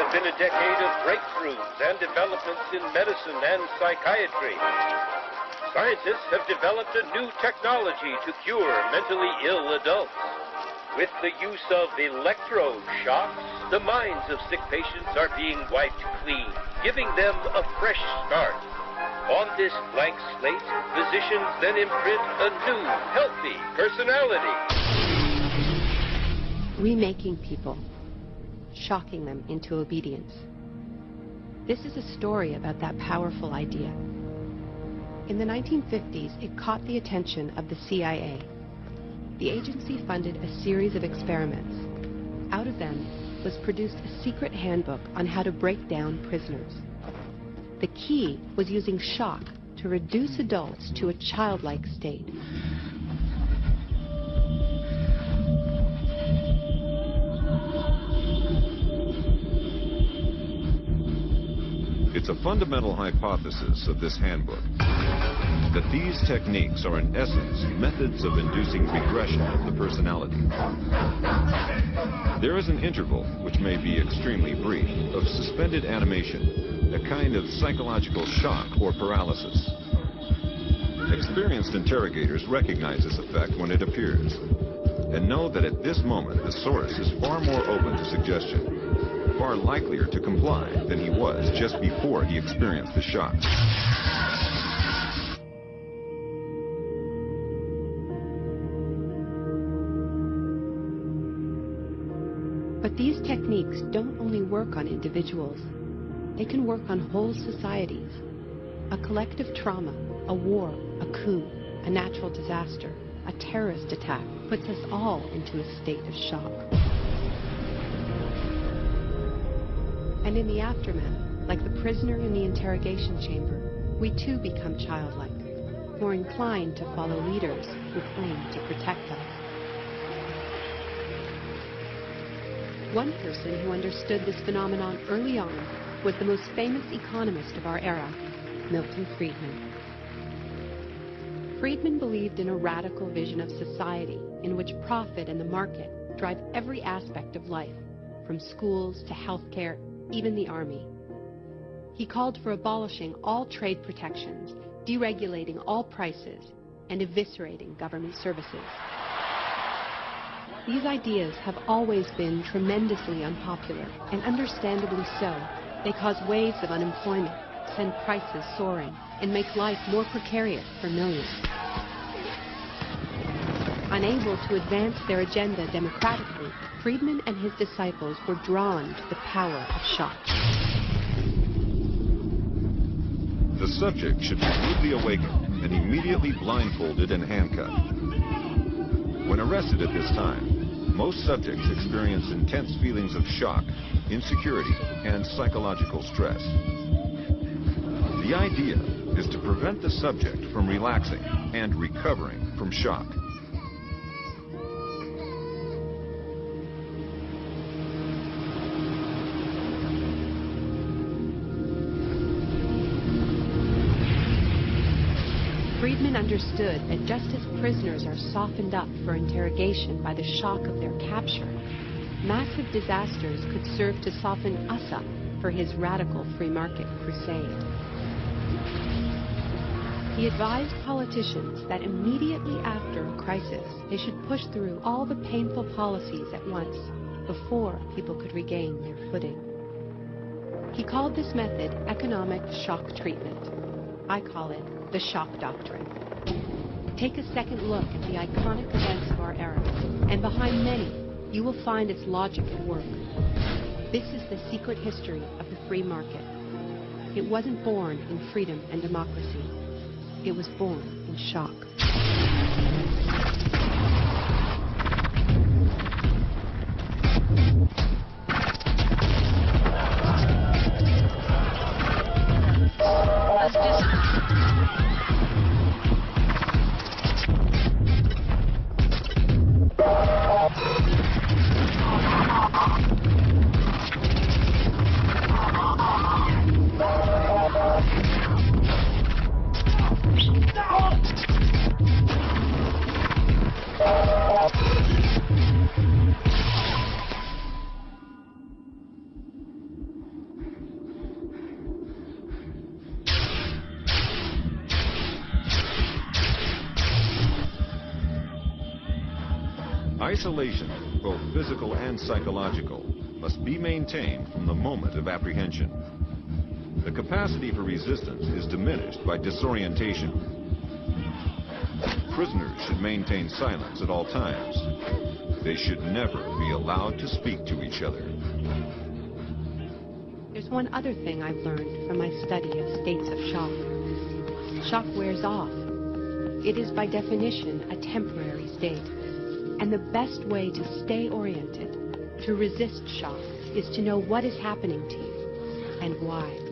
have been a decade of breakthroughs and developments in medicine and psychiatry. Scientists have developed a new technology to cure mentally ill adults. With the use of electroshocks, the minds of sick patients are being wiped clean, giving them a fresh start. On this blank slate, physicians then imprint a new, healthy personality. Remaking people, shocking them into obedience. This is a story about that powerful idea. In the 1950s, it caught the attention of the CIA. The agency funded a series of experiments. Out of them was produced a secret handbook on how to break down prisoners. The key was using shock to reduce adults to a childlike state. It's a fundamental hypothesis of this handbook that these techniques are in essence methods of inducing regression of the personality. There is an interval, which may be extremely brief, of suspended animation, a kind of psychological shock or paralysis. Experienced interrogators recognize this effect when it appears and know that at this moment the source is far more open to suggestion, far likelier to comply than he was just before he experienced the shock. But these techniques don't only work on individuals. They can work on whole societies. A collective trauma, a war, a coup, a natural disaster, a terrorist attack puts us all into a state of shock. And in the aftermath, like the prisoner in the interrogation chamber, we too become childlike, more inclined to follow leaders who claim to protect us. One person who understood this phenomenon early on was the most famous economist of our era, Milton Friedman. Friedman believed in a radical vision of society in which profit and the market drive every aspect of life, from schools to healthcare, even the army. He called for abolishing all trade protections, deregulating all prices, and eviscerating government services. These ideas have always been tremendously unpopular, and understandably so. They cause waves of unemployment, send prices soaring, and make life more precarious for millions. Unable to advance their agenda democratically, Friedman and his disciples were drawn to the power of shock. The subject should be rudely awakened and immediately blindfolded and handcuffed. When arrested at this time, most subjects experience intense feelings of shock, insecurity, and psychological stress. The idea is to prevent the subject from relaxing and recovering from shock. Friedman understood that just as prisoners are softened up for interrogation by the shock of their capture, massive disasters could serve to soften us up for his radical free market crusade. He advised politicians that immediately after a crisis, they should push through all the painful policies at once before people could regain their footing. He called this method economic shock treatment. I call it the shock doctrine. Take a second look at the iconic events of our era, and behind many, you will find its logic at work. This is the secret history of the free market. It wasn't born in freedom and democracy. It was born in shock. Isolation, both physical and psychological, must be maintained from the moment of apprehension. The capacity for resistance is diminished by disorientation. Prisoners should maintain silence at all times. They should never be allowed to speak to each other. There's one other thing I've learned from my study of states of shock. Shock wears off. It is by definition a temporary state. And the best way to stay oriented, to resist shock, is to know what is happening to you and why.